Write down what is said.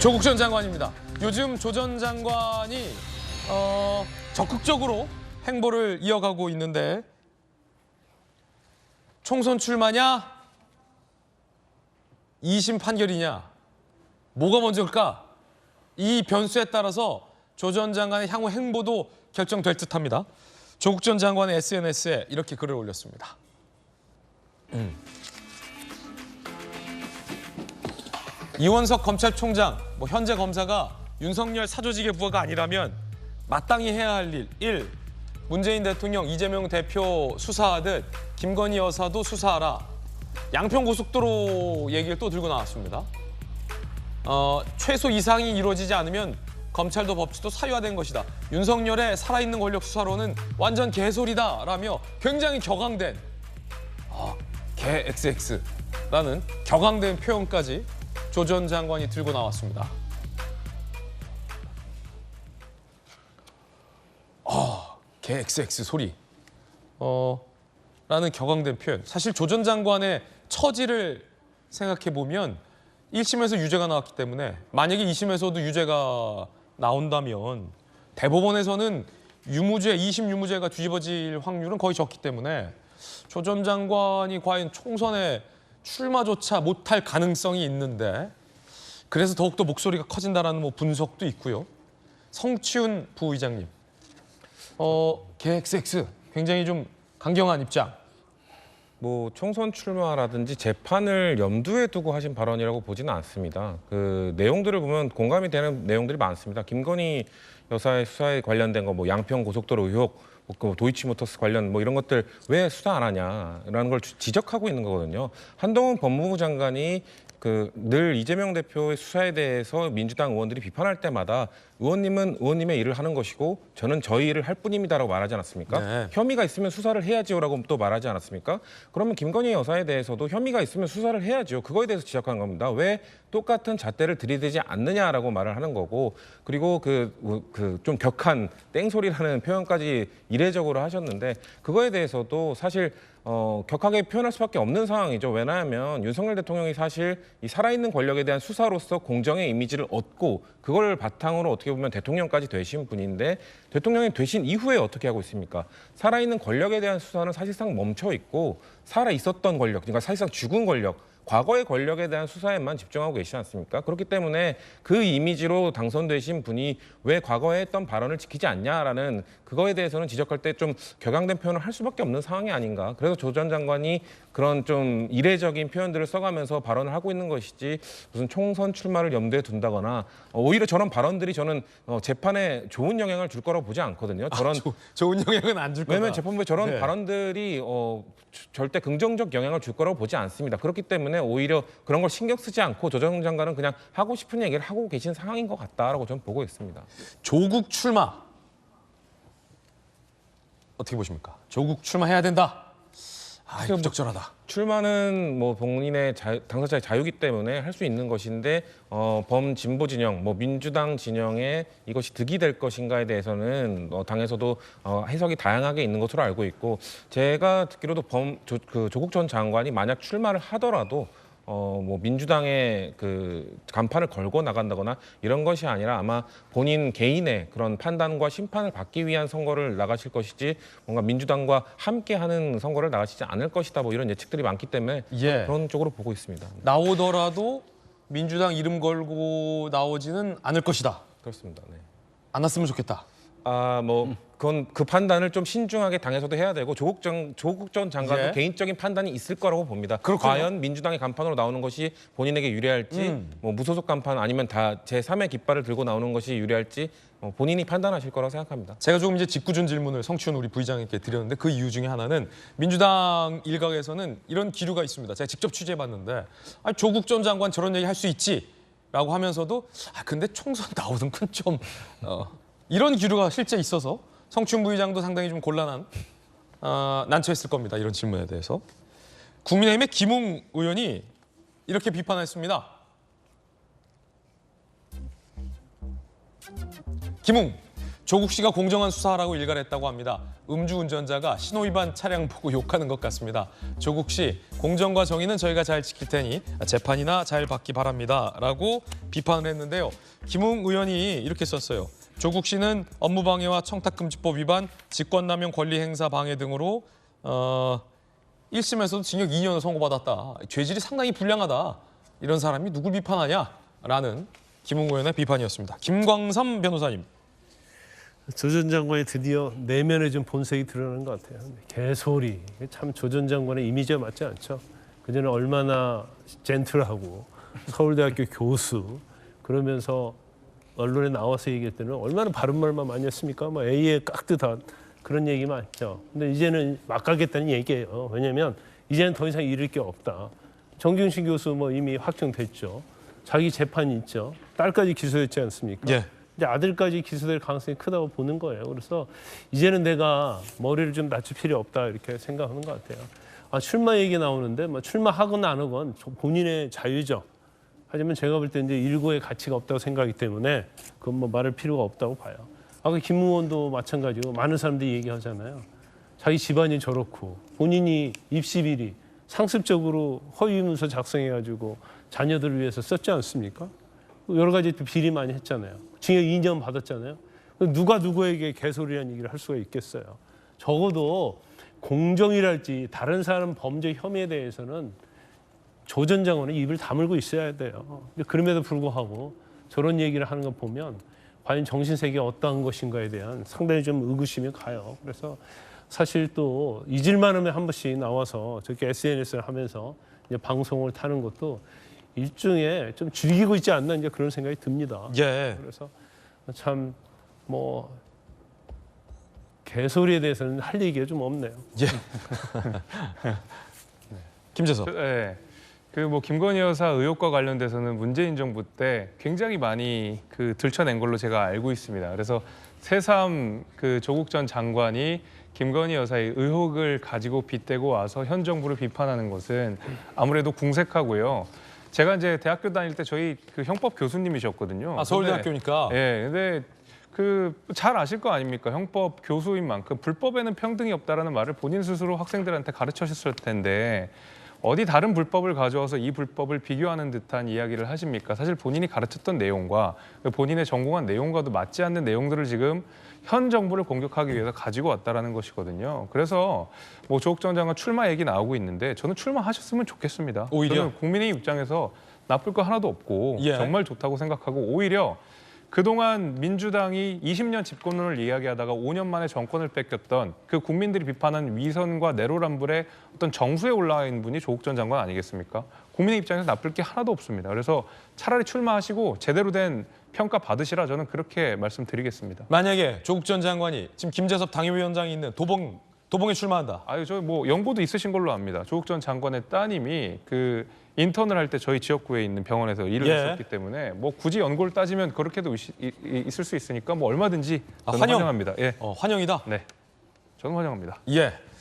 조국 전 장관입니다. 요즘 조 전 장관이 적극적으로 행보를 이어가고 있는데 총선 출마냐? 2심 판결이냐? 뭐가 먼저일까? 이 변수에 따라서 조 전 장관의 향후 행보도 결정될 듯합니다. 조국 전 장관의 SNS에 이렇게 글을 올렸습니다. 이원석 검찰총장, 현재 검사가 윤석열 사조직의 부하가 아니라면 마땅히 해야 할 일 1. 문재인 대통령, 이재명 대표 수사하듯 김건희 여사도 수사하라. 양평고속도로 얘기를 또 들고 나왔습니다. 최소 이상이 이루어지지 않으면 검찰도 법치도 사유화된 것이다. 윤석열의 살아있는 권력 수사로는 완전 개소리다라며 굉장히 격앙된 개 XX라는 격앙된 표현까지 조 전 장관이 들고 나왔습니다. 개 XX 소리. 라는 격앙된 표현. 사실 조 전 장관의 처지를 생각해 보면 1심에서 유죄가 나왔기 때문에 만약에 2심에서도 유죄가 나온다면 대법원에서는 유무죄, 2심 유무죄가 뒤집어질 확률은 거의 적기 때문에 조 전 장관이 과연 총선에 출마조차 못할 가능성이 있는데 그래서 더욱더 목소리가 커진다라는 분석도 있고요. 성치훈 부의장님, 개 XX 굉장히 좀 강경한 입장. 총선 출마라든지 재판을 염두에 두고 하신 발언이라고 보지는 않습니다. 그 내용들을 보면 공감이 되는 내용들이 많습니다. 김건희 여사의 수사에 관련된 거, 양평 고속도로 의혹, 도이치모터스 관련 이런 것들 왜 수사 안 하냐라는 걸 지적하고 있는 거거든요. 한동훈 법무부 장관이 늘 이재명 대표의 수사에 대해서 민주당 의원들이 비판할 때마다 의원님은 의원님의 일을 하는 것이고 저는 저희 일을 할 뿐입니다라고 말하지 않았습니까? 네. 혐의가 있으면 수사를 해야지요라고 또 말하지 않았습니까? 그러면 김건희 여사에 대해서도 혐의가 있으면 수사를 해야죠. 그거에 대해서 지적한 겁니다. 왜 똑같은 잣대를 들이대지 않느냐라고 말을 하는 거고, 그리고 좀 격한 땡소리라는 표현까지 이례적으로 하셨는데 그거에 대해서도 사실 격하게 표현할 수밖에 없는 상황이죠. 왜냐하면 윤석열 대통령이 사실 이 살아있는 권력에 대한 수사로서 공정의 이미지를 얻고 그걸 바탕으로 어떻게 보면 대통령까지 되신 분인데 대통령이 되신 이후에 어떻게 하고 있습니까? 살아있는 권력에 대한 수사는 사실상 멈춰 있고 살아 있었던 권력, 그러니까 사실상 죽은 권력, 과거의 권력에 대한 수사에만 집중하고 계시지 않습니까? 그렇기 때문에 그 이미지로 당선되신 분이 왜 과거에 했던 발언을 지키지 않냐라는 그거에 대해서는 지적할 때 좀 격앙된 표현을 할 수밖에 없는 상황이 아닌가. 그래서 조 전 장관이 그런 좀 이례적인 표현들을 써가면서 발언을 하고 있는 것이지 무슨 총선 출마를 염두에 둔다거나 오히려 저런 발언들이 저는 재판에 좋은 영향을 줄 거라고 보지 않거든요. 좋은 영향은 안 줄 거다. 왜냐하면 재판부에 저런 발언들이 절대 긍정적 영향을 줄 거라고 보지 않습니다. 그렇기 때문에 오히려 그런 걸 신경 쓰지 않고 조 전 장관은 그냥 하고 싶은 얘기를 하고 계신 상황인 것 같다라고 저는 보고 있습니다. 조국 출마 어떻게 보십니까? 조국 출마해야 된다. 부적절하다. 출마는 본인의 당사자의 자유이기 때문에 할 수 있는 것인데 범진보 진영, 민주당 진영에 이것이 득이 될 것인가에 대해서는 당에서도 해석이 다양하게 있는 것으로 알고 있고 제가 듣기로도 조국 전 장관이 만약 출마를 하더라도 민주당의 간판을 걸고 나간다거나 이런 것이 아니라 아마 본인 개인의 그런 판단과 심판을 받기 위한 선거를 나가실 것이지 뭔가 민주당과 함께하는 선거를 나가시지 않을 것이다. 이런 예측들이 많기 때문에 그런 쪽으로 보고 있습니다. 나오더라도 민주당 이름 걸고 나오지는 않을 것이다. 그렇습니다. 네. 안 왔으면 좋겠다. 그건 그 판단을 좀 신중하게 당에서도 해야 되고 조국 전 장관도 개인적인 판단이 있을 거라고 봅니다. 그렇군요. 과연 민주당의 간판으로 나오는 것이 본인에게 유리할지, 무소속 간판 아니면 다 제3의 깃발을 들고 나오는 것이 유리할지 본인이 판단하실 거라고 생각합니다. 제가 조금 이제 짓궂은 질문을 성치훈 우리 부의장님께 드렸는데 그 이유 중에 하나는 민주당 일각에서는 이런 기류가 있습니다. 제가 직접 취재해봤는데 조국 전 장관 저런 얘기 할 수 있지라고 하면서도 근데 총선 나오는 건 좀 이런 기류가 실제 있어서 성춘 부의장도 상당히 좀 곤란한 난처했을 겁니다. 이런 질문에 대해서. 국민의힘의 김웅 의원이 이렇게 비판했습니다. 김웅, 조국 씨가 공정한 수사라고 일갈했다고 합니다. 음주운전자가 신호위반 차량 보고 욕하는 것 같습니다. 조국 씨, 공정과 정의는 저희가 잘 지킬 테니 재판이나 잘 받기 바랍니다. 라고 비판을 했는데요. 김웅 의원이 이렇게 썼어요. 조국 씨는 업무방해와 청탁금지법 위반, 직권남용 권리행사 방해 등으로 1심에서도 징역 2년을 선고받았다. 죄질이 상당히 불량하다. 이런 사람이 누굴 비판하냐라는 김웅 의원의 비판이었습니다. 김광삼 변호사님. 조 전 장관이 드디어 내면에 좀 본색이 드러나는 것 같아요. 개소리. 참 조 전 장관의 이미지가 맞지 않죠. 그전에 얼마나 젠틀하고 서울대학교 교수 그러면서 언론에 나와서 얘기할 때는 얼마나 바른 말만 많이 했습니까? 뭐 A에 깍듯한 그런 얘기 많죠. 근데 이제는 막 가겠다는 얘기예요. 왜냐하면 이제는 더 이상 잃을 게 없다. 정경심 교수 뭐 이미 확정됐죠. 자기 재판이 있죠. 딸까지 기소했지 않습니까? 예. 이제 아들까지 기소될 가능성이 크다고 보는 거예요. 그래서 이제는 내가 머리를 좀 낮출 필요 없다 이렇게 생각하는 것 같아요. 출마 얘기 나오는데 뭐 출마하건 안 하건 본인의 자유죠. 하지만 제가 볼 때 이제 일고의 가치가 없다고 생각하기 때문에 그건 뭐 말할 필요가 없다고 봐요. 아까 김 의원도 마찬가지고 많은 사람들이 얘기하잖아요. 자기 집안이 저렇고 본인이 입시 비리 상습적으로 허위 문서 작성해가지고 자녀들을 위해서 썼지 않습니까? 여러 가지 또 비리 많이 했잖아요. 징역 2년 받았잖아요. 누가 누구에게 개소리라는 얘기를 할 수가 있겠어요. 적어도 공정이랄지 다른 사람 범죄 혐의에 대해서는 조 전 장관은 입을 다물고 있어야 돼요. 그럼에도 불구하고 저런 얘기를 하는 거 보면 과연 정신세계가 어떠한 것인가에 대한 상당히 좀 의구심이 가요. 그래서 사실 또 잊을만 하면 한 번씩 나와서 저렇게 SNS를 하면서 이제 방송을 타는 것도 일종의 좀 즐기고 있지 않나 이제 그런 생각이 듭니다. 예. 그래서 참 뭐 개소리에 대해서는 할 얘기가 좀 없네요. 예. 김재석. 네. 그 뭐 김건희 여사 의혹과 관련돼서는 문재인 정부 때 굉장히 많이 들춰낸 걸로 제가 알고 있습니다. 그래서 새삼 조국 전 장관이 김건희 여사의 의혹을 가지고 빗대고 와서 현 정부를 비판하는 것은 아무래도 궁색하고요. 제가 이제 대학교 다닐 때 저희 형법 교수님이셨거든요. 서울대학교니까. 예, 근데 잘 아실 거 아닙니까? 형법 교수인 만큼 불법에는 평등이 없다라는 말을 본인 스스로 학생들한테 가르치셨을 텐데 어디 다른 불법을 가져와서 이 불법을 비교하는 듯한 이야기를 하십니까? 사실 본인이 가르쳤던 내용과 본인의 전공한 내용과도 맞지 않는 내용들을 지금 현 정부를 공격하기 위해서 가지고 왔다라는 것이거든요. 그래서 뭐 조국 전 장관 출마 얘기 나오고 있는데 저는 출마하셨으면 좋겠습니다. 오히려? 저는 국민의 입장에서 나쁠 거 하나도 없고 예. 정말 좋다고 생각하고 오히려 그동안 민주당이 20년 집권론을 이야기하다가 5년 만에 정권을 뺏겼던 그 국민들이 비판한 위선과 내로남불의 어떤 정수에 올라와 있는 분이 조국 전 장관 아니겠습니까? 국민의 입장에서 나쁠 게 하나도 없습니다. 그래서 차라리 출마하시고 제대로 된 평가 받으시라 저는 그렇게 말씀드리겠습니다. 만약에 조국 전 장관이 지금 김재섭 당협위원장이 있는 도봉에 출마한다. 아유, 저 뭐 연고도 있으신 걸로 압니다. 조국 전 장관의 따님이 인턴을 할 때 저희 지역구에 있는 병원에서 일을 예. 했었기 때문에 뭐 굳이 연고를 따지면 그렇게도 있을 수 있으니까 뭐 얼마든지 저는 환영. 환영합니다. 예, 환영이다. 네, 저는 환영합니다. 예.